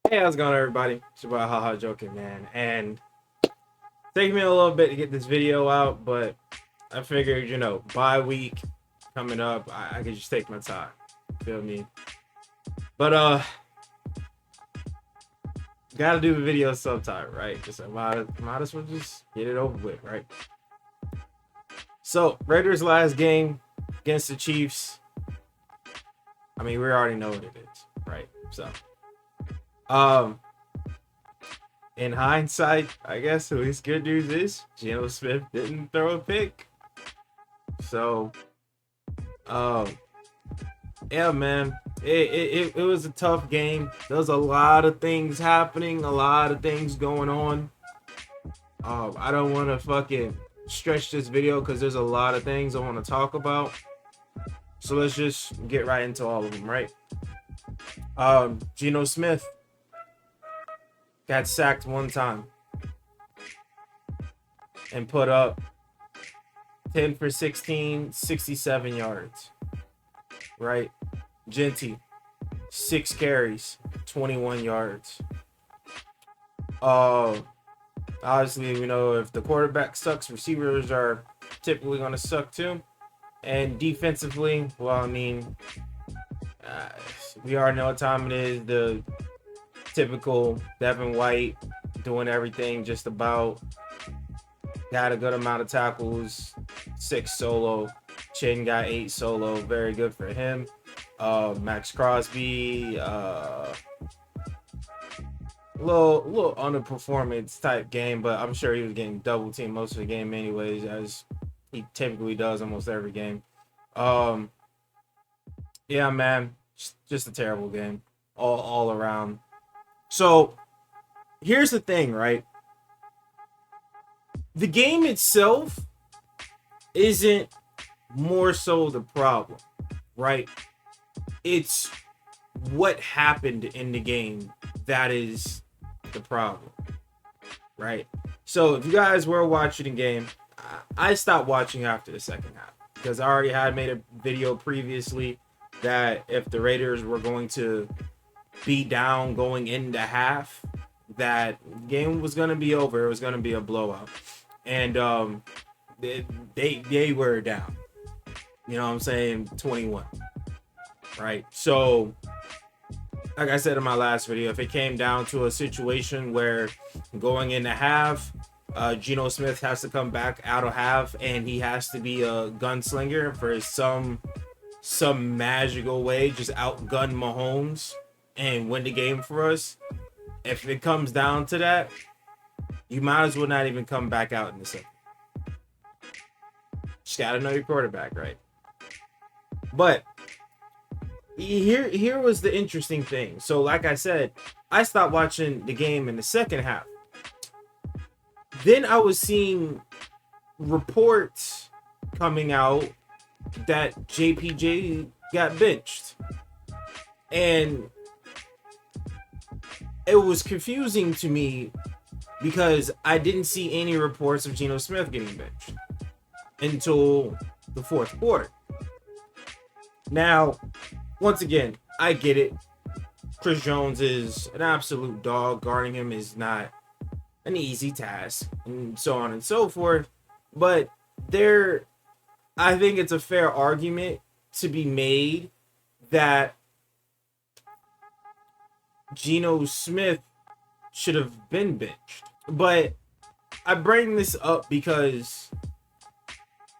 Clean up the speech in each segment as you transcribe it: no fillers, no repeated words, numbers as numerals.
Hey, how's it going, everybody? It's your boy Haha Joking, man. And it's taking me a little bit to get this video out, but I figured, bye week coming up, I could just take my time. Feel me? But gotta do the video sometime, right? Just might as well just get it over with, right? So Raiders' last game against the Chiefs. I mean, we already know what it is, right? So, um, in hindsight, I guess at least good news is Geno Smith didn't throw a pick. So, um, yeah, man, it was a tough game. There was a lot of things happening, a lot of things going on. I don't want to fucking stretch this video because there's a lot of things I want to talk about. So let's just get right into all of them, right? Geno Smith got sacked one time and put up 10 for 16, 67 yards, right? Genty, 6 carries, 21 yards. Obviously, if the quarterback sucks, receivers are typically going to suck too. And defensively, well, I mean, we already know what time it is. The typical Devin White doing everything just about. Got a good amount of tackles, 6 solo. Chin got 8 solo. Very good for him. Max Crosby, little underperformance type game, but I'm sure he was getting double teamed most of the game anyways, as he typically does almost every game. Yeah, man, just a terrible game all around. So here's the thing, right? The game itself isn't more so the problem, right? It's what happened in the game that is the problem, right? So if you guys were watching the game, I stopped watching after the second half because I already had made a video previously that if the Raiders were going to be down going into half, that game was going to be over. It was going to be a blowout. And they were down. You know what I'm saying? 21. Right? So, like I said in my last video, if it came down to a situation where going into half, Geno Smith has to come back out of half and he has to be a gunslinger for some magical way, just outgun Mahomes and win the game for us. If it comes down to that, you might as well not even come back out in the second. Just gotta know your quarterback, right? But here was the interesting thing. So, like I said, I stopped watching the game in the second half. Then I was seeing reports coming out that JPJ got benched. And it was confusing to me because I didn't see any reports of Geno Smith getting benched until the fourth quarter. Now, once again, I get it. Chris Jones is an absolute dog. Guarding him is not an easy task, and so on and so forth. But I think it's a fair argument to be made that Geno Smith should have been benched. But I bring this up because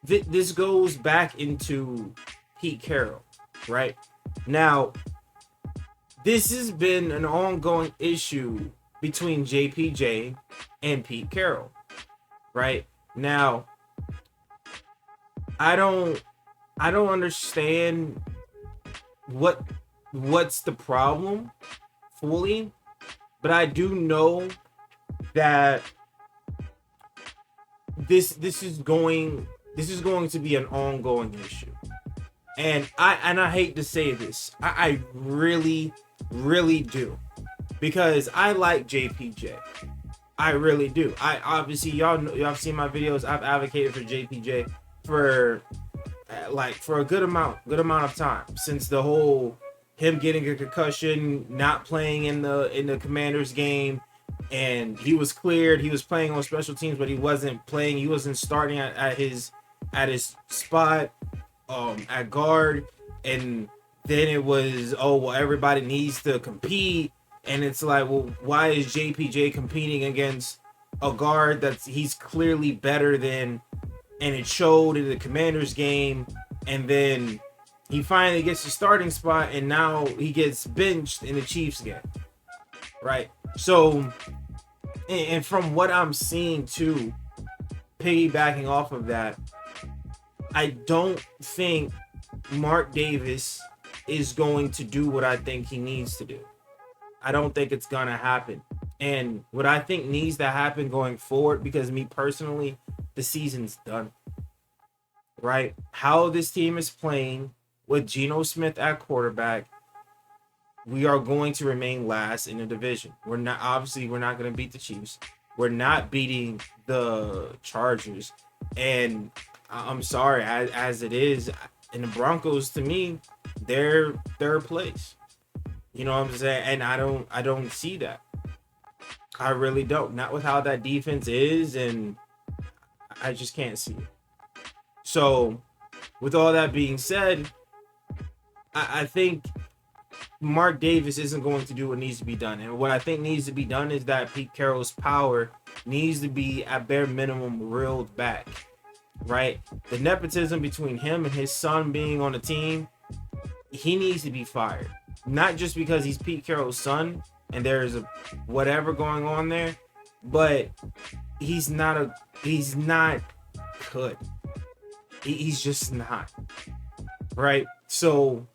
this goes back into Pete Carroll, right? Now, this has been an ongoing issue between JPJ and Pete Carroll, right? Now, I don't understand what's the problem fully, but I do know that this is going to be an ongoing issue. And I hate to say this. I really do. Because I like JPJ. I really do. I obviously, y'all have seen my videos. I've advocated for JPJ for a good amount of time since the whole him getting a concussion, not playing in the Commanders game, and he was cleared. He was playing on special teams, but he wasn't playing. He wasn't starting at his spot at guard, and then it was, oh well, everybody needs to compete, and it's like, well, why is JPJ competing against a guard he's clearly better than, and it showed in the Commanders game, and then he finally gets the starting spot, and now he gets benched in the Chiefs game, right? So, and from what I'm seeing too, piggybacking off of that, I don't think Mark Davis is going to do what I think he needs to do. I don't think it's going to happen. And what I think needs to happen going forward, because me personally, the season's done. Right? How this team is playing with Geno Smith at quarterback, we are going to remain last in the division. We're not going to beat the Chiefs. We're not beating the Chargers. And I'm sorry, as it is, and the Broncos, to me, they're third place. You know what I'm saying? And I don't see that. I really don't. Not with how that defense is, and I just can't see it. So, with all that being said, I think Mark Davis isn't going to do what needs to be done. And what I think needs to be done is that Pete Carroll's power needs to be, at bare minimum, reeled back. Right? The nepotism between him and his son being on the team, he needs to be fired. Not just because he's Pete Carroll's son and there's a whatever going on there, but he's not good. He's just not. Right? So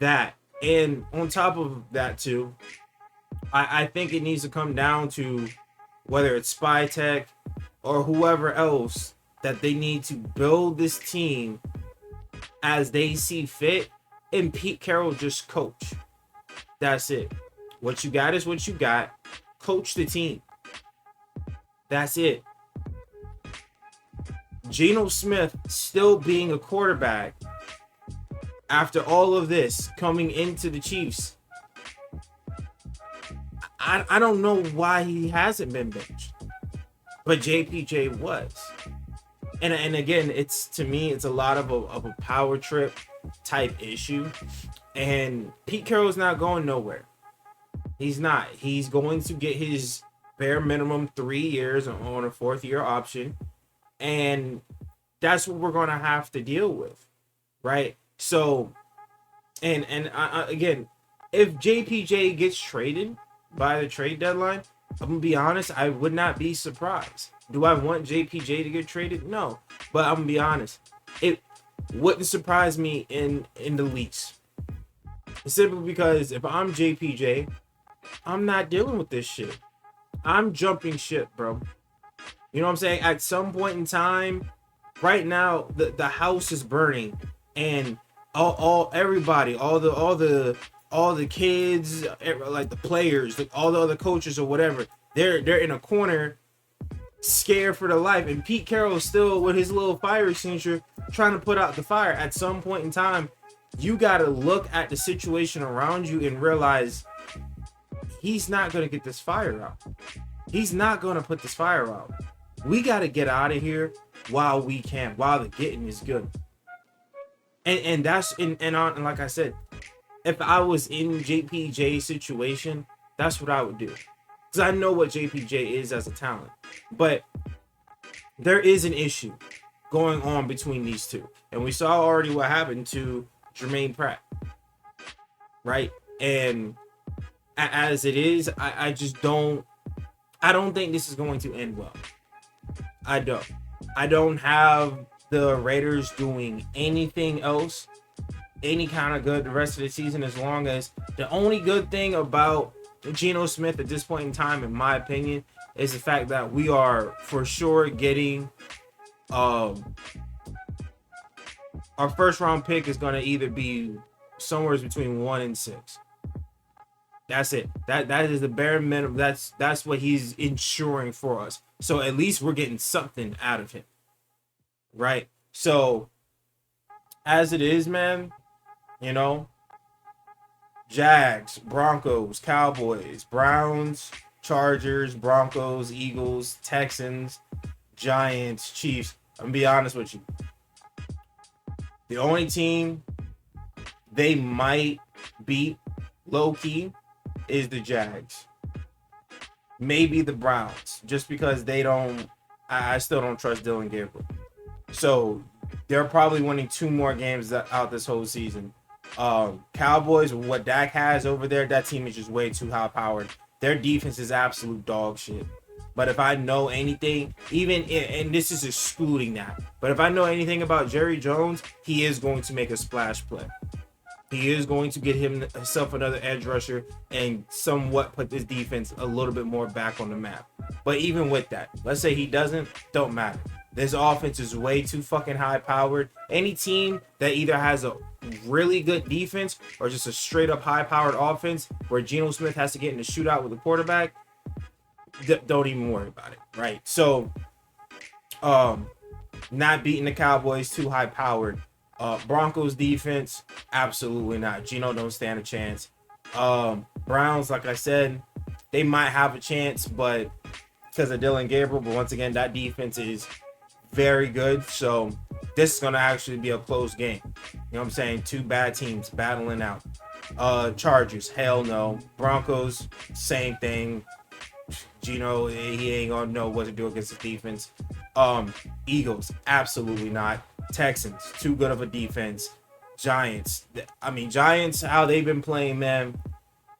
that, and on top of that too, I think it needs to come down to whether it's Spy Tech or whoever else, that they need to build this team as they see fit, and Pete Carroll just coach. That's it. What you got is what you got. Coach the team. That's it. Geno Smith still being a quarterback after all of this coming into the Chiefs, I don't know why he hasn't been benched, but JPJ was. And again, to me, it's a lot of a power trip type issue. And Pete Carroll's not going nowhere. He's not. He's going to get his bare minimum 3 years on a 4th year option. And that's what we're going to have to deal with. Right? So, and again, if JPJ gets traded by the trade deadline, I'm going to be honest, I would not be surprised. Do I want JPJ to get traded? No. But I'm going to be honest, it wouldn't surprise me in the least. Simply because if I'm JPJ, I'm not dealing with this shit. I'm jumping ship, bro. You know what I'm saying? At some point in time, right now, the house is burning, and everybody, all the kids, like the players, like all the other coaches or whatever, they're in a corner, scared for their life, and Pete Carroll is still with his little fire extinguisher trying to put out the fire. At some point in time, you got to look at the situation around you and realize he's not going to get this fire out. He's not going to put this fire out. We got to get out of here while we can, while the getting is good. And that's and like I said, if I was in JPJ's situation, that's what I would do. Because I know what JPJ is as a talent. But there is an issue going on between these two. And we saw already what happened to Jermaine Pratt. Right? And as it is, I don't think this is going to end well. I don't have the Raiders doing anything else, any kind of good the rest of the season, as long as the only good thing about Geno Smith at this point in time, in my opinion, is the fact that we are for sure getting our first round pick is going to either be somewhere between 1 and 6. That's it. That is the bare minimum. That's what he's ensuring for us. So at least we're getting something out of him. Right? So as it is, man, you know, Jags, Broncos, Cowboys, Browns, Chargers, Broncos, Eagles, Texans, Giants, Chiefs. I'm gonna be honest with you. The only team they might beat low key is the Jags. Maybe the Browns, just because they don't. I still don't trust Dylan Gabriel. So they're probably winning 2 more games out this whole season. Cowboys, what Dak has over there, that team is just way too high powered. Their defense is absolute dog shit. But if I know anything, and this is excluding that, but if I know anything about Jerry Jones, he is going to make a splash play. He is going to get himself another edge rusher and somewhat put this defense a little bit more back on the map. But even with that, let's say he doesn't, don't matter. This offense is way too fucking high powered. Any team that either has a really good defense or just a straight up high powered offense where Geno Smith has to get in a shootout with the quarterback, don't even worry about it, right? So, not beating the Cowboys, too high powered. Broncos defense, absolutely not. Geno don't stand a chance. Browns, like I said, they might have a chance, but because of Dylan Gabriel, but once again, that defense is very good. So this is gonna actually be a close game. You know what I'm saying? 2 bad teams battling out. Chargers, hell no. Broncos, same thing. Geno, he ain't gonna know what to do against the defense. Eagles, absolutely not. Texans, too good of a defense. Giants, how they've been playing, man.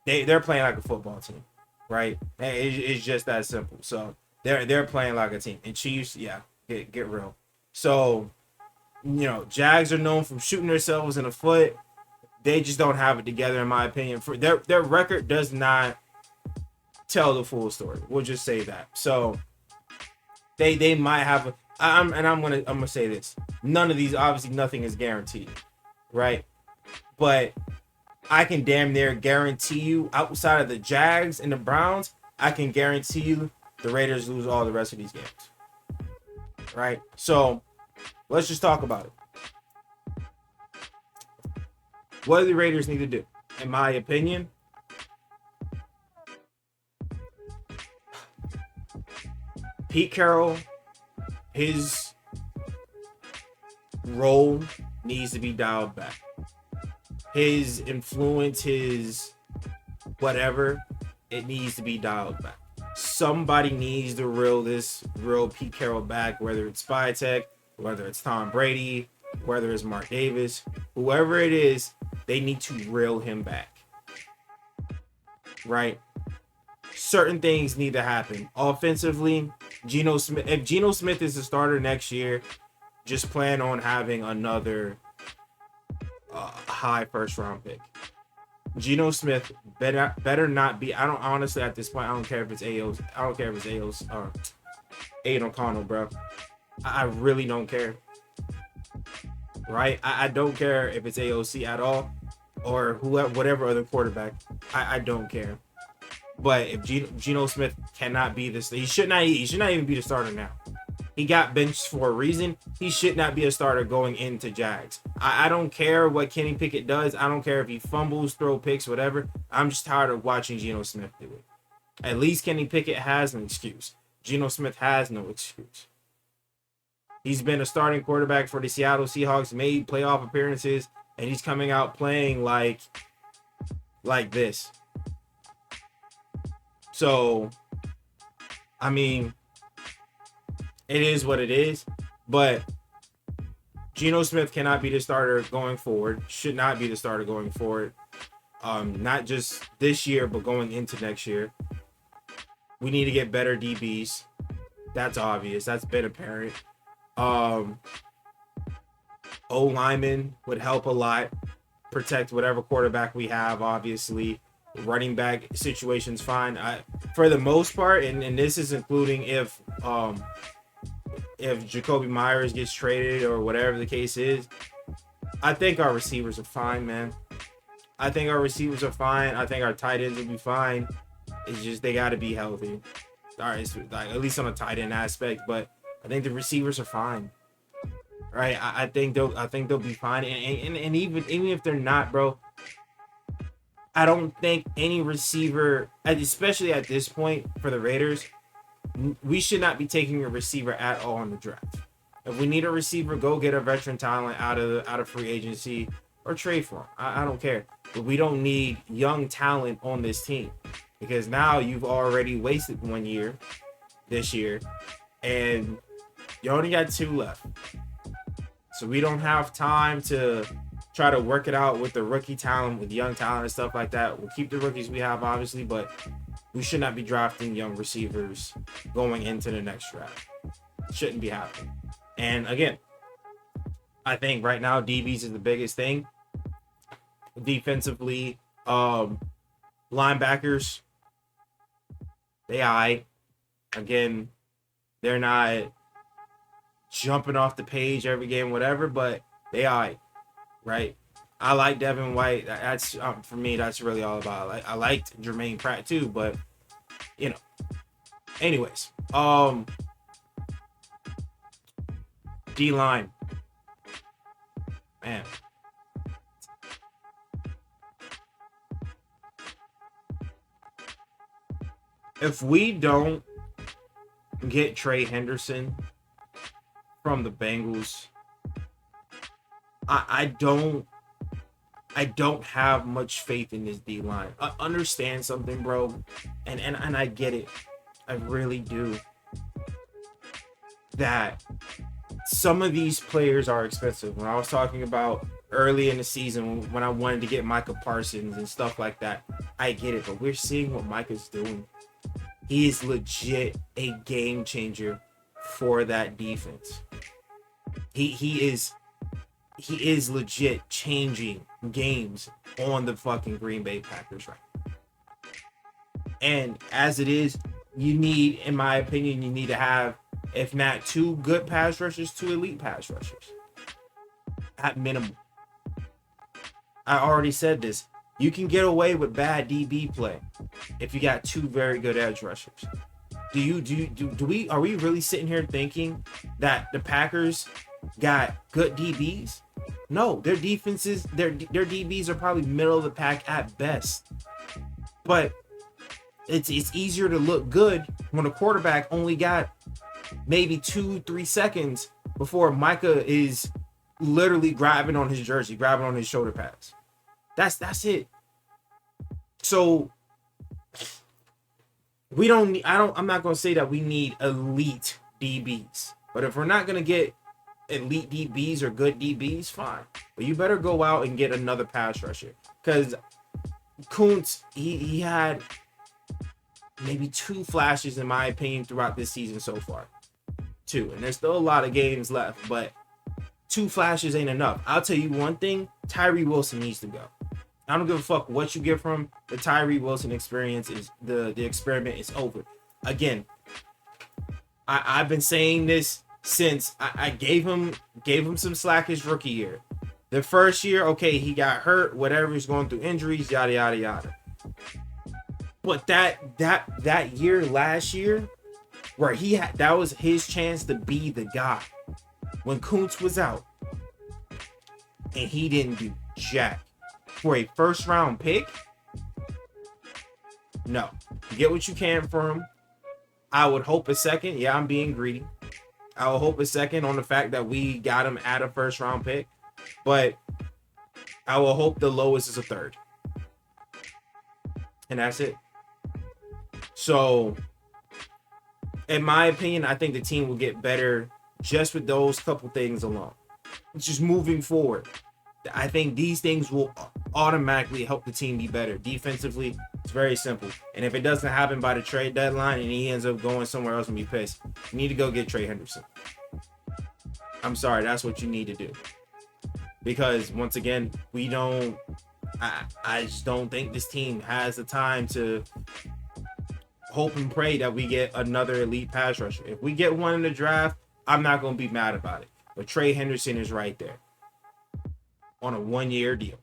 They're playing like a football team, right? It's just that simple. So they're playing like a team. And Chiefs, yeah, get real. So, Jags are known for shooting themselves in the foot. They just don't have it together, in my opinion. For their record does not tell the full story. We'll just say that. So they might have I'm gonna say this. None of these, obviously nothing is guaranteed, right? But I can damn near guarantee you, outside of the Jags and the Browns, I can guarantee you the Raiders lose all the rest of these games. Right? So let's just talk about it. What do the Raiders need to do? In my opinion, Pete Carroll, his role needs to be dialed back. His influence, his whatever, it needs to be dialed back. Somebody needs to reel Pete Carroll back, whether it's Spytek, whether it's Tom Brady, whether it's Mark Davis, whoever it is, they need to reel him back. Right? Certain things need to happen. Offensively, if Geno Smith is the starter next year, just plan on having another high first round pick. Geno Smith better not be. I don't honestly at this point. I don't care if it's AOs. I don't care if it's AOs or Aiden O'Connell, bro. I really don't care. Right? I don't care if it's AOC at all or whatever other quarterback. I don't care. But if Geno Smith cannot be this, he should not even be the starter now. He got benched for a reason. He should not be a starter going into Jags. I don't care what Kenny Pickett does. I don't care if he fumbles, throw picks, whatever. I'm just tired of watching Geno Smith do it. At least Kenny Pickett has an excuse. Geno Smith has no excuse. He's been a starting quarterback for the Seattle Seahawks, made playoff appearances, and he's coming out playing like this. So, I mean, it is what it is, but Geno Smith cannot be the starter going forward, should not be the starter going forward, not just this year, but going into next year. We need to get better DBs. That's obvious. That's been apparent. O-lineman would help a lot, protect whatever quarterback we have, obviously. Running back situation's fine. For the most part, and this is including if Jacoby Myers gets traded or whatever the case is, I think our receivers are fine, man. I think our receivers are fine. I think our tight ends will be fine. It's just they got to be healthy. All right, so like, at least on a tight end aspect, but I think the receivers are fine. Right? I think they'll be fine, and even if they're not, bro. I don't think any receiver, especially at this point for the Raiders, we should not be taking a receiver at all in the draft. If we need a receiver, go get a veteran talent out of free agency or trade for him. I don't care. But we don't need young talent on this team, because now you've already wasted 1 year this year and you only got 2 left. So we don't have time to try to work it out with the rookie talent, with young talent and stuff like that. We'll keep the rookies we have, obviously, but we should not be drafting young receivers going into the next draft. Shouldn't be happening. And again, I think right now DBs is the biggest thing. Defensively, linebackers, they aight. Again, they're not jumping off the page every game, whatever, but they aight, right? I like Devin White. That's for me. That's really all about. I liked Jermaine Pratt too, but you know. Anyways, D line, man. If we don't get Trey Henderson from the Bengals, I don't have much faith in this D line. I understand something, bro, and I get it. I really do. That some of these players are expensive. When I was talking about early in the season when I wanted to get Micah Parsons and stuff like that, I get it. But we're seeing what Micah's doing. He is legit a game changer for that defense. He is legit changing games on the fucking Green Bay Packers right now. And as it is, you need, in my opinion, you need to have, if not 2 good pass rushers, 2 elite pass rushers. At minimum. I already said this. You can get away with bad DB play if you got 2 very good edge rushers. Are we really sitting here thinking that the Packers got good DBs? No, their defenses, their DBs are probably middle of the pack at best. But it's easier to look good when a quarterback only got maybe 2-3 seconds before Micah is literally grabbing on his jersey, grabbing on his shoulder pads. That's it. So I'm not going to say that we need elite DBs, but if we're not going to get elite DBs or good DBs, fine. But you better go out and get another pass rusher, because Kuntz, he had maybe 2 flashes, in my opinion, throughout this season so far. 2, and there's still a lot of games left, but 2 flashes ain't enough. I'll tell you one thing, Tyree Wilson needs to go. I don't give a fuck what you get from the Tyree Wilson experience. Is the experiment is over. Again, I've been saying this since I gave him some slack his rookie year. The first year, okay, he got hurt, whatever, he's going through injuries, yada yada yada. But that year, last year, where that was his chance to be the guy. When Kuntz was out, and he didn't do jack. For a first round pick, no. Get what you can for him. I would hope a second. Yeah, I'm being greedy. I would hope a second on the fact that we got him at a first round pick, but I will hope the lowest is a 3rd, and that's it. So, in my opinion, I think the team will get better just with those couple things alone. Just moving forward, I think these things will automatically help the team be better. Defensively, it's very simple. And if it doesn't happen by the trade deadline and he ends up going somewhere else and be pissed, you need to go get Trey Henderson. I'm sorry, that's what you need to do. Because once again, I just don't think this team has the time to hope and pray that we get another elite pass rusher. If we get one in the draft, I'm not going to be mad about it. But Trey Henderson is right there on a 1-year deal.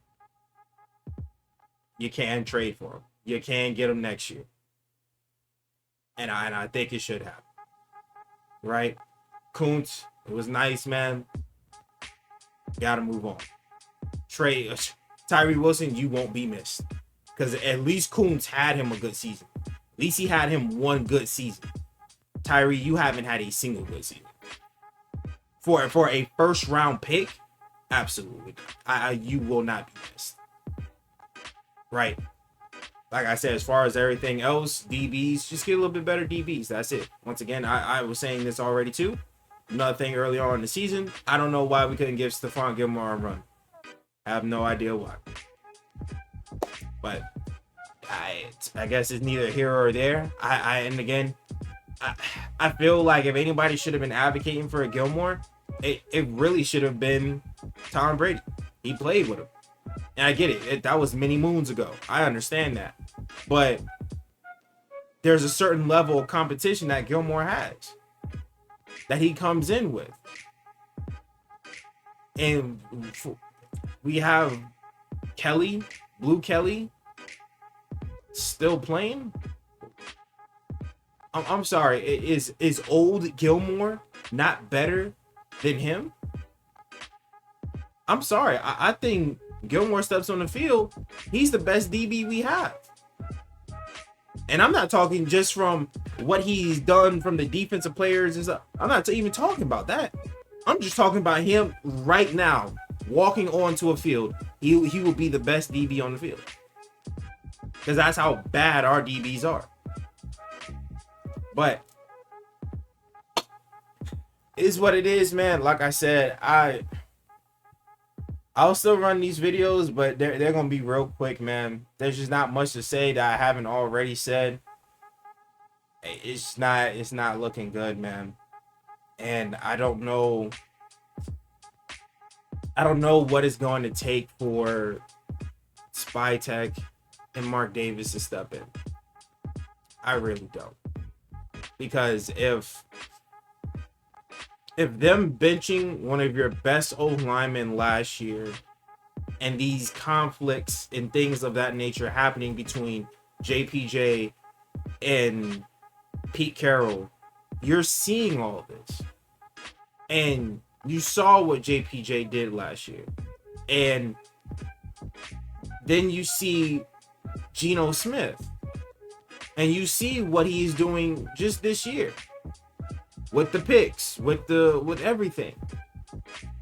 You can trade for him. You can get him next year. And I think it should happen. Right? Kuntz, it was nice, man. Gotta move on. Tyree Wilson, you won't be missed. Because at least Coombs had him a good season. At least he had him one good season. Tyree, you haven't had a single good season. For a first round pick, absolutely. You will not be missed. Right. Like I said, as far as everything else, DBs, just get a little bit better DBs. That's it. Once again, I was saying this already too. Another thing early on in the season, I don't know why we couldn't give Stephon Gilmore a run. I have no idea why. But I guess it's neither here or there. And again, I feel like if anybody should have been advocating for a Gilmore, it really should have been Tom Brady. He played with him. And I get it. That was many moons ago. I understand that. But there's a certain level of competition that Gilmore has, that he comes in with. And we have Kelly, Blue Kelly, still playing. I'm sorry. Is old Gilmore not better than him? I'm sorry. I think Gilmore steps on the field, he's the best DB we have. And I'm not talking just from what he's done from the defensive players and stuff. I'm not even talking about that. I'm just talking about him right now, walking onto a field. He will be the best DB on the field. Because that's how bad our DBs are. But it is what it is, man. Like I said, I'll still run these videos, but they're gonna be real quick, man. There's just not much to say that I haven't already said. It's not looking good, man. And I don't know what it's going to take for Spytek and Mark Davis to step in. I really don't. Because if them benching one of your best old linemen last year and these conflicts and things of that nature happening between JPJ and Pete Carroll, you're seeing all this. And you saw what JPJ did last year. And then you see Geno Smith. And you see what he's doing just this year. With the picks, with everything.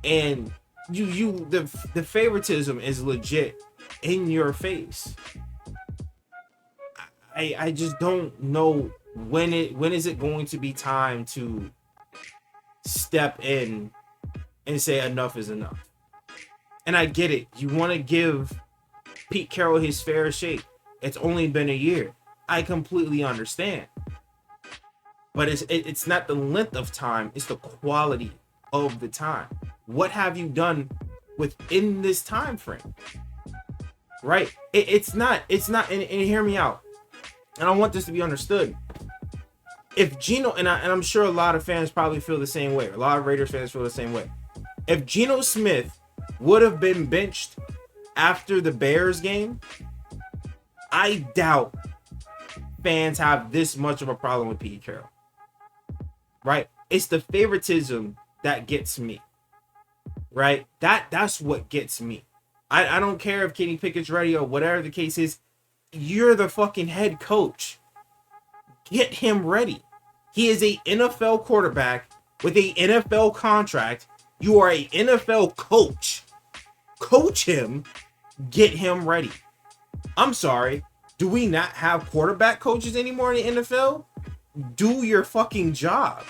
And the favoritism is legit in your face. I just don't know when is it going to be time to step in and say enough is enough. And I get it. You want to give Pete Carroll his fair shake. It's only been a year. I completely understand. But it's not the length of time, it's the quality of the time. What have you done within this time frame? Right? It's not, and hear me out. And I want this to be understood. If Geno, and I'm sure a lot of fans probably feel the same way, a lot of Raiders fans feel the same way. If Geno Smith would have been benched after the Bears game, I doubt fans have this much of a problem with Pete Carroll. Right? It's the favoritism that gets me. Right? That's what gets me. I don't care if Kenny Pickett's ready or whatever the case is. You're the fucking head coach. Get him ready. He is a NFL quarterback with a NFL contract. You are a NFL coach. Coach him. Get him ready. I'm sorry. Do we not have quarterback coaches anymore in the NFL? Do your fucking job.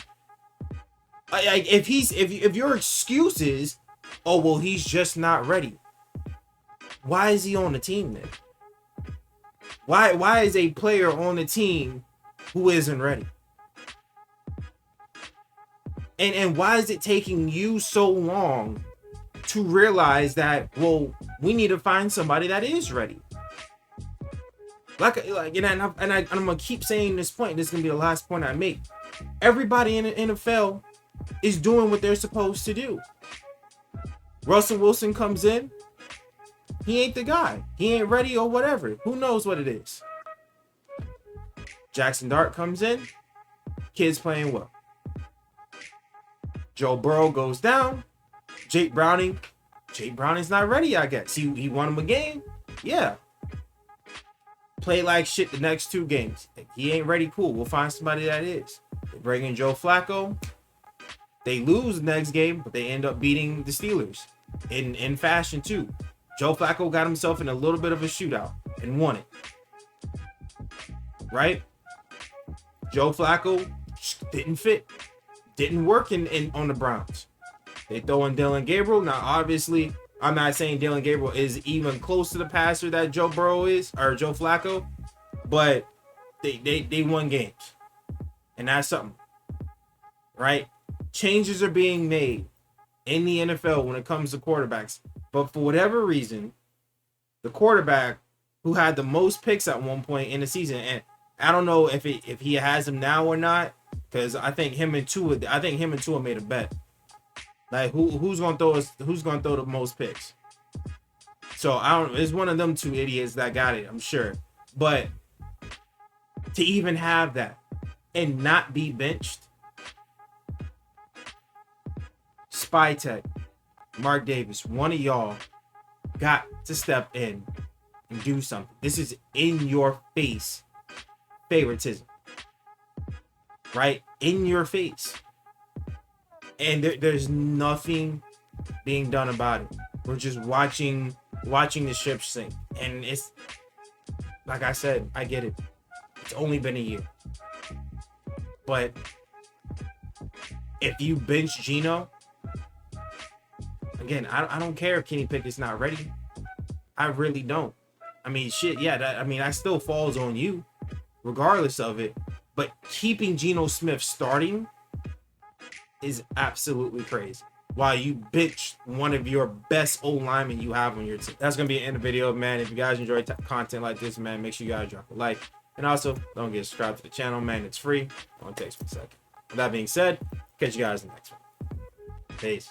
If your excuse is, oh well, he's just not ready. Why is he on the team then? Why is a player on the team who isn't ready? And why is it taking you so long to realize that, well, we need to find somebody that is ready? And I'm gonna keep saying this point. This is gonna be the last point I make. Everybody in the NFL is doing what they're supposed to do. Russell Wilson comes in. He ain't the guy. He ain't ready or whatever. Who knows what it is? Jackson Dart comes in. Kid's playing well. Joe Burrow goes down. Jake Browning's not ready, I guess. He won him a game. Yeah. play like shit the next 2 games. If he ain't ready, cool. We'll find somebody that is. They bring in Joe Flacco. They lose the next game, but they end up beating the Steelers in fashion too. Joe Flacco got himself in a little bit of a shootout and won it. Right? Joe Flacco didn't fit. Didn't work on the Browns. They throw in Dylan Gabriel. Now, obviously, I'm not saying Dylan Gabriel is even close to the passer that Joe Burrow is, or Joe Flacco, but they won games. And that's something. Right? Changes are being made in the NFL when it comes to quarterbacks. But for whatever reason, the quarterback who had the most picks at one point in the season, and I don't know if he has them now or not, because I think him and Tua made a bet. Like who's gonna throw the most picks? So I don't. It's one of them 2 idiots that got it, I'm sure. But to even have that and not be benched, Spytech, Mark Davis, one of y'all got to step in and do something. This is in your face favoritism, right? In your face. And there's nothing being done about it. We're just watching the ship sink. And it's, like I said, I get it. It's only been a year. But if you bench Geno, again, I don't care if Kenny Pickett's not ready. I really don't. I mean, shit, yeah, that still falls on you, regardless of it. But keeping Geno Smith starting is absolutely crazy. While you bench one of your best old linemen you have on your team. That's going to be the end of the video, man. If you guys enjoy content like this, man, make sure you guys drop a like. And also, don't get subscribed to the channel, man. It's free. It only takes 1 second. With that being said, catch you guys in the next one. Peace.